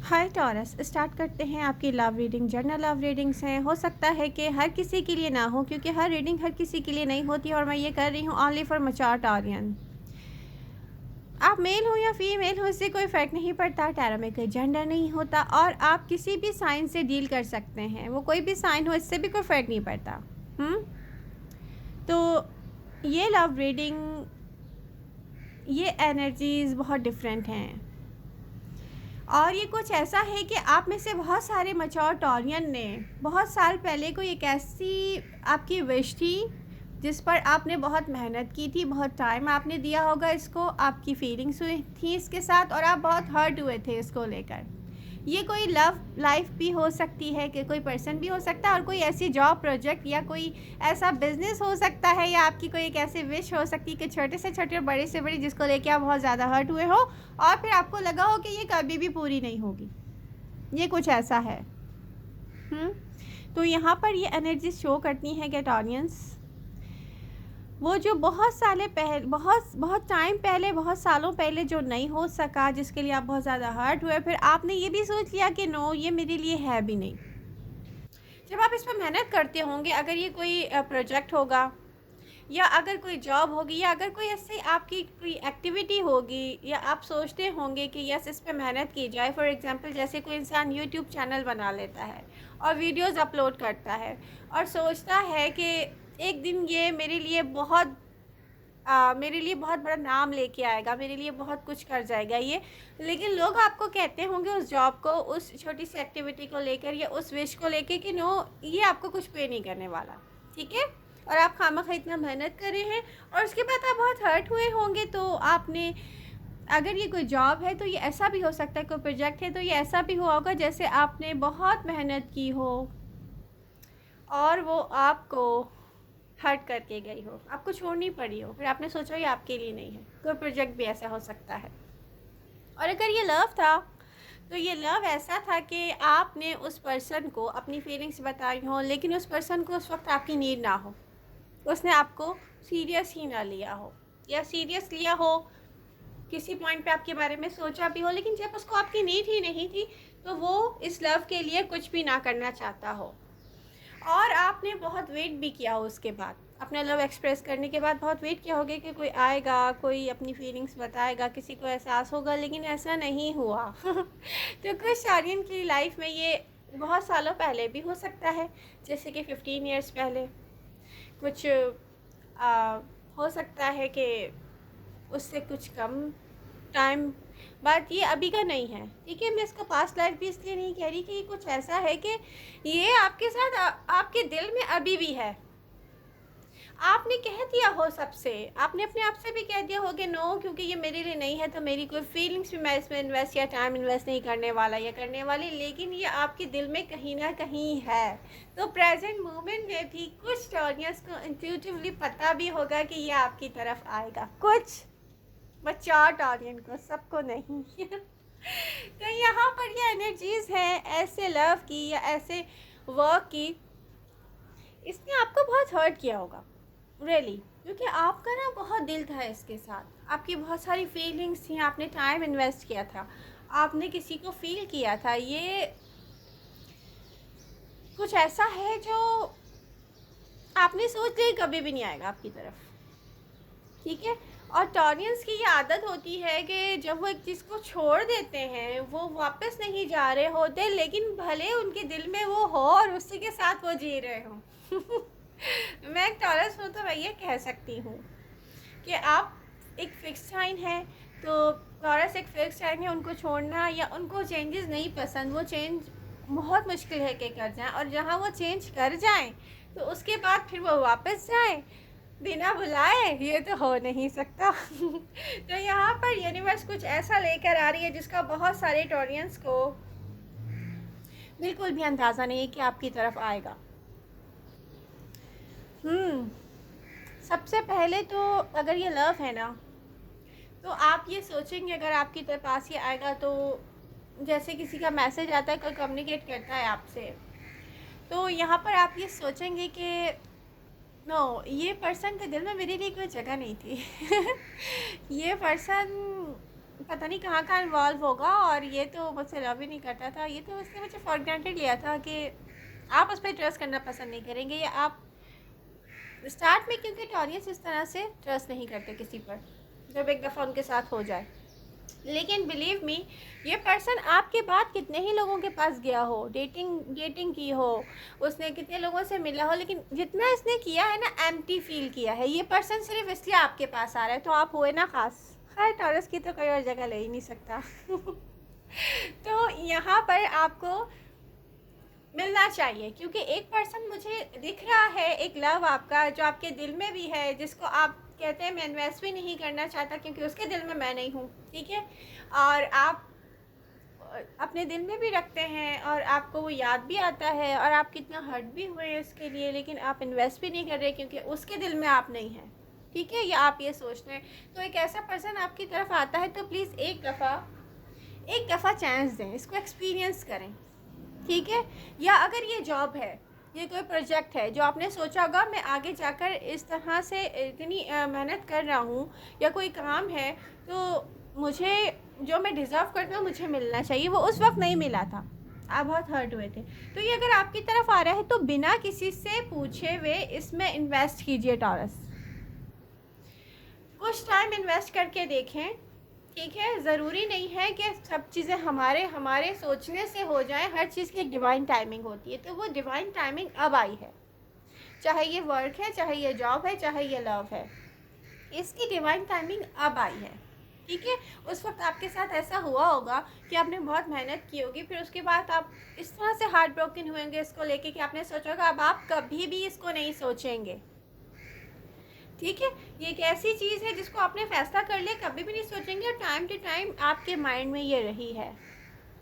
हाय taurus, start करते हैं आपकी love reading. General love readings हैं। हो सकता है कि हर किसी के लिए ना हो, क्योंकि हर रीडिंग हर किसी के लिए नहीं होती, और मैं ये कर रही हूँ ओनली फॉर मैच्योर टॉरियन। आप मेल हो या फीमेल हो, इससे कोई फ़र्क नहीं पड़ता। टैरो में कोई जेंडर नहीं होता, और आप किसी भी साइन से डील कर सकते हैं। वो कोई भी साइन हो, इससे भी कोई फ़र्क नहीं पड़ता। तो ये लव रीडिंग, ये एनर्जीज़ बहुत डिफरेंट हैं, और ये कुछ ऐसा है कि आप में से बहुत सारे मैच्योर टॉरियन ने बहुत साल पहले कोई एक ऐसी आपकी विश थी जिस पर आपने बहुत मेहनत की थी, बहुत टाइम आपने दिया होगा इसको, आपकी फीलिंग्स हुई थी इसके साथ, और आप बहुत हर्ट हुए थे इसको लेकर। ये कोई लव लाइफ भी हो सकती है, कि कोई पर्सन भी हो सकता है, और कोई ऐसी जॉब प्रोजेक्ट या कोई ऐसा बिजनेस हो सकता है, या आपकी कोई एक ऐसी विश हो सकती है कि छोटे से छोटे और बड़े से बड़ी जिसको लेके आप बहुत ज़्यादा हर्ट हुए हो, और फिर आपको लगा हो कि ये कभी भी पूरी नहीं होगी। ये कुछ ऐसा है। तो यहाँ पर ये एनर्जी शो करती हैं कि ऑडियंस, वो जो बहुत साले पहले, बहुत बहुत टाइम पहले, बहुत सालों पहले जो नहीं हो सका, जिसके लिए आप बहुत ज़्यादा हर्ट हुए, फिर आपने ये भी सोच लिया कि नो, ये मेरे लिए है भी नहीं। जब आप इस पर मेहनत करते होंगे, अगर ये कोई प्रोजेक्ट होगा, या अगर कोई जॉब होगी, या अगर कोई ऐसी आपकी कोई एक्टिविटी होगी, या आप सोचते होंगे कि यस, इस पर मेहनत की जाए। फॉर एग्जांपल, जैसे कोई इंसान यूट्यूब चैनल बना लेता है और वीडियोस अपलोड करता है, और सोचता है कि एक दिन ये मेरे लिए बहुत बड़ा नाम लेके आएगा, मेरे लिए बहुत कुछ कर जाएगा ये। लेकिन लोग आपको कहते होंगे उस जॉब को, उस छोटी सी एक्टिविटी को लेकर, या उस विश को लेकर, कि नो, ये आपको कुछ पे नहीं करने वाला, ठीक है। और आप खामखा इतना मेहनत कर रहे हैं, और उसके बाद आप बहुत हर्ट हुए होंगे। तो आपने, अगर ये कोई जॉब है तो ये ऐसा भी हो सकता है, कोई प्रोजेक्ट है तो ये ऐसा भी हुआ होगा जैसे आपने बहुत मेहनत की हो, और वो आपको हर्ट करके गई हो, आपको छोड़नी पड़ी हो, फिर आपने सोचा ये आपके लिए नहीं है। कोई प्रोजेक्ट भी ऐसा हो सकता है। और अगर ये लव था, तो ये लव ऐसा था कि आपने उस पर्सन को अपनी फीलिंग्स बताई हो, लेकिन उस पर्सन को उस वक्त आपकी नीड ना हो, उसने आपको सीरियस ही ना लिया हो, या सीरियस लिया हो, किसी पॉइंट पे आपके बारे में सोचा भी हो, लेकिन जब उसको आपकी नीड ही नहीं थी, तो वो इस लव के लिए कुछ भी ना करना चाहता हो। और आपने बहुत वेट भी किया हो उसके बाद, अपना लव एक्सप्रेस करने के बाद बहुत वेट किया होगा कि कोई आएगा, कोई अपनी फीलिंग्स बताएगा, किसी को एहसास होगा, लेकिन ऐसा नहीं हुआ। तो कुछ शादियों की लाइफ में ये बहुत सालों पहले भी हो सकता है, जैसे कि 15 ईयर्स पहले, कुछ हो सकता है कि उससे कुछ कम टाइम। बात ये अभी का नहीं है, ठीक है। मैं इसको पास्ट लाइफ भी इसलिए नहीं कह रही कि ये कुछ ऐसा है कि ये आपके साथ आपके दिल में अभी भी है। आपने कह दिया हो सबसे, आपने अपने आप से भी कह दिया हो कि नो, क्योंकि ये मेरे लिए नहीं है, तो मेरी कोई फीलिंग्स भी मैं इसमें इन्वेस्ट या टाइम इन्वेस्ट नहीं करने वाला या करने वाली, लेकिन ये आपके दिल में कहीं ना कहीं है। तो प्रेजेंट मोमेंट में भी कुछ टॉरियंस को इंट्यूटिवली पता भी होगा कि ये आपकी तरफ आएगा, कुछ बच्चा टॉरियन को, सबको नहीं। तो यहाँ पर ये एनर्जीज हैं ऐसे लव की या ऐसे वर्क की, इसने आपको बहुत हर्ट किया होगा, रियली, क्योंकि आपका ना बहुत दिल था इसके साथ, आपकी बहुत सारी फीलिंग्स थी, आपने टाइम इन्वेस्ट किया था, आपने किसी को फील किया था। ये कुछ ऐसा है जो आपने सोच लिया कभी भी नहीं आएगा आपकी तरफ, ठीक है। और टॉरियंस की ये आदत होती है कि जब वो एक चीज़ को छोड़ देते हैं, वो वापस नहीं जा रहे होते, लेकिन भले उनके दिल में वो हो और उसी के साथ वो जी रहे हों। मैं एक टॉरस हूँ, तो मैं ये कह सकती हूँ कि आप एक फिक्स साइन है, तो टॉरस एक फिक्स साइन है, उनको छोड़ना या उनको चेंजेस नहीं पसंद, वो चेंज बहुत मुश्किल है कि कर जाएं, और जहाँ वो चेंज कर जाएं तो उसके बाद फिर वो वापस जाएं बिना बुलाए, ये तो हो नहीं सकता। तो यहाँ पर यूनिवर्स कुछ ऐसा लेकर आ रही है जिसका बहुत सारे टॉरियंस को बिल्कुल भी अंदाज़ा नहीं है कि आपकी तरफ आएगा। सबसे पहले तो अगर ये लव है ना, तो आप ये सोचेंगे अगर आपकी तरफ पास ये आएगा, तो जैसे किसी का मैसेज आता है, कोई कम्युनिकेट करता है आपसे, तो यहाँ पर आप ये सोचेंगे कि नो, ये पर्सन के दिल में मेरे लिए कोई जगह नहीं थी। ये पर्सन पता नहीं कहाँ का इन्वॉल्व होगा, और ये तो मुझसे लव ही नहीं करता था, ये तो उसने मुझे फॉर ग्रांटेड लिया था कि आप उस पर ट्रस्ट करना पसंद नहीं करेंगे, या आप स्टार्ट में, क्योंकि टॉरियंस इस तरह से ट्रस्ट नहीं करते किसी पर जब एक दफ़ा उनके साथ हो जाए। लेकिन बिलीव मी, ये पर्सन आपके बाद कितने ही लोगों के पास गया हो, डेटिंग की हो, उसने कितने लोगों से मिला हो, लेकिन जितना इसने किया है ना, एम्प्टी फील किया है। ये पर्सन सिर्फ इसलिए आपके पास आ रहा है, तो आप हुए ना खास। खैर, टॉरस की तो कोई और जगह ले ही नहीं सकता। तो यहाँ पर आपको मिलना चाहिए, क्योंकि एक पर्सन मुझे दिख रहा है, एक लव आपका जो आपके दिल में भी है, जिसको आप कहते हैं मैं इन्वेस्ट भी नहीं करना चाहता क्योंकि उसके दिल में मैं नहीं हूँ, ठीक है, और आप अपने दिल में भी रखते हैं, और आपको वो याद भी आता है, और आप कितना हर्ट भी हुए हैं उसके लिए, लेकिन आप इन्वेस्ट भी नहीं कर रहे क्योंकि उसके दिल में आप नहीं हैं, ठीक है, या आप ये सोच रहे हैं। तो एक ऐसा पर्सन आपकी तरफ आता है, तो प्लीज़ एक दफ़ा चांस दें, इसको एक्सपीरियंस करें, ठीक है। या अगर ये जॉब है, ये कोई प्रोजेक्ट है जो आपने सोचा होगा मैं आगे जाकर इस तरह से इतनी मेहनत कर रहा हूँ, या कोई काम है तो मुझे जो मैं डिज़र्व करता हूँ मुझे मिलना चाहिए, वो उस वक्त नहीं मिला था, आप बहुत हर्ट हुए थे। तो ये अगर आपकी तरफ आ रहा है तो बिना किसी से पूछे हुए इसमें इन्वेस्ट कीजिए टॉरस। कुछ टाइम इन्वेस्ट करके देखें, ठीक है। ज़रूरी नहीं है कि सब चीज़ें हमारे सोचने से हो जाए, हर चीज़ की एक डिवाइन टाइमिंग होती है, तो वो डिवाइन टाइमिंग अब आई है। चाहे ये वर्क है, चाहे ये जॉब है, चाहे ये लव है, इसकी डिवाइन टाइमिंग अब आई है, ठीक है। उस वक्त आपके साथ ऐसा हुआ होगा कि आपने बहुत मेहनत की होगी, फिर उसके बाद आप इस तरह से हार्ट ब्रोकन हुए होंगे इसको लेके कि आपने सोचा होगा अब आप कभी भी इसको नहीं सोचेंगे, ठीक है। ये एक ऐसी चीज़ है जिसको आपने फैसला कर लिया, कभी भी नहीं सोचेंगे, और टाइम टू टाइम आपके माइंड में ये रही है।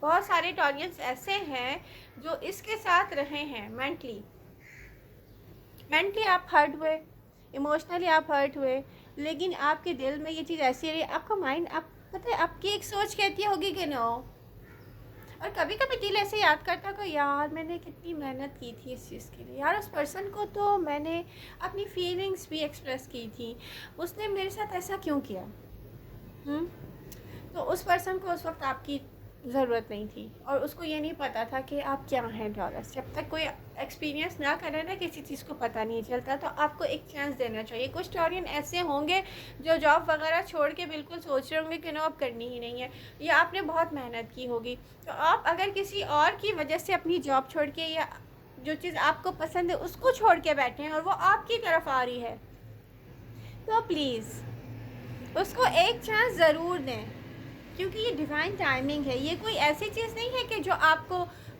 बहुत सारे टॉरियंस ऐसे हैं जो इसके साथ रहे हैं, मेंटली आप हर्ट हुए, इमोशनली आप हर्ट हुए, लेकिन आपके दिल में ये चीज़ ऐसी रही, आपका माइंड, आप पता है, आपकी एक सोच कहती होगी कि नो, और कभी कभी दिल ऐसे याद करता कि यार मैंने कितनी मेहनत की थी इस चीज़ के लिए, यार उस पर्सन को तो मैंने अपनी फीलिंग्स भी एक्सप्रेस की थी, उसने मेरे साथ ऐसा क्यों किया। तो उस पर्सन को उस वक्त आपकी ज़रूरत नहीं थी, और उसको ये नहीं पता था कि आप क्या हैं टॉरस। जब तक कोई एक्सपीरियंस ना करे ना किसी चीज़ को पता नहीं चलता, तो आपको एक चांस देना चाहिए। कुछ टॉरियन ऐसे होंगे जो जॉब वगैरह छोड़ के बिल्कुल सोच रहे होंगे कि नो अब करनी ही नहीं है, या आपने बहुत मेहनत की होगी, तो आप अगर किसी और की वजह से अपनी जॉब छोड़ के, या जो चीज़ आपको पसंद है उसको छोड़ के बैठे हैं, और वो आपकी तरफ आ रही है, तो प्लीज़ उसको एक चांस ज़रूर दें, क्योंकि ये डिवाइन टाइमिंग है। ये कोई ऐसी चीज़ नहीं है कि जो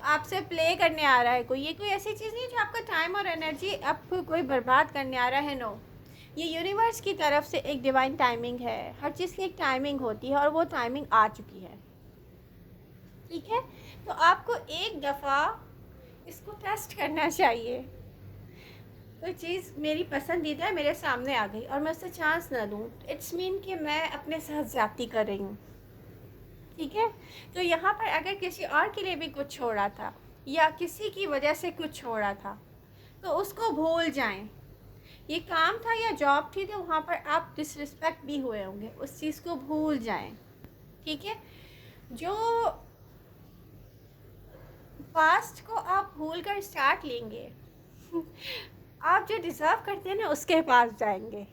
आपसे प्ले करने आ रहा है कोई, ये कोई ऐसी चीज़ नहीं है जो आपका टाइम और एनर्जी आपको कोई बर्बाद करने आ रहा है। नो, ये यूनिवर्स की तरफ से एक डिवाइन टाइमिंग है। हर चीज़ की एक टाइमिंग होती है, और वो टाइमिंग आ चुकी है, ठीक है। तो आपको एक दफ़ा इसको टेस्ट करना चाहिए। कोई चीज़ मेरी पसंदीदा है, मेरे सामने आ गई, और मैं उससे चांस ना दूँ, इट्स मीन कि मैं अपने साथ ज़्यादती कर रही हूँ, ठीक है। तो यहाँ पर अगर किसी और के लिए भी कुछ छोड़ा था, या किसी की वजह से कुछ छोड़ा था, तो उसको भूल जाएं। ये काम था या जॉब थी, तो वहाँ पर आप डिसरिस्पेक्ट भी हुए होंगे, उस चीज़ को भूल जाएं, ठीक है। जो पास्ट को आप भूल कर स्टार्ट लेंगे, आप जो डिज़र्व करते हैं ना उसके पास जाएंगे,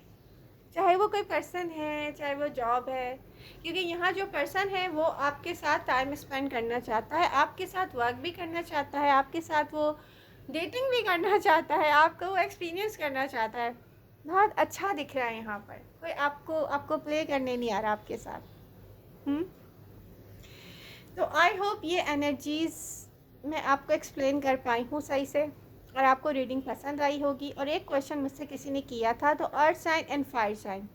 चाहे वो कोई पर्सन है, चाहे वो जॉब है, क्योंकि यहाँ जो पर्सन है वो आपके साथ टाइम स्पेंड करना चाहता है, आपके साथ वर्क भी करना चाहता है, आपके साथ वो डेटिंग भी करना चाहता है, आपको वो एक्सपीरियंस करना चाहता है। बहुत अच्छा दिख रहा है यहाँ पर, कोई आपको प्ले करने नहीं आ रहा आपके साथ। तो आई होप ये एनर्जीज़ मैं आपको एक्सप्लेन कर पाई हूँ सही से, और आपको रीडिंग पसंद आई होगी। और एक क्वेश्चन मुझसे किसी ने किया था, तो earth sign and fire sign,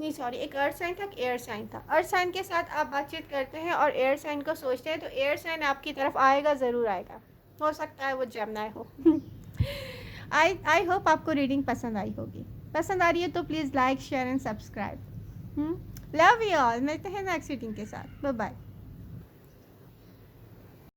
नहीं सॉरी, एक अर्थ साइन था, एयर साइन था। अर्थ साइन के साथ आप बातचीत करते हैं और एयर साइन को सोचते हैं, तो एयर साइन आपकी तरफ आएगा, ज़रूर आएगा, हो सकता है वो जेमिनी हो। आई होप आपको रीडिंग पसंद आई होगी। पसंद आ रही है तो please like, share and subscribe. Love you all, मिलते हैं नेक्स्ट रीडिंग के साथ। Bye bye.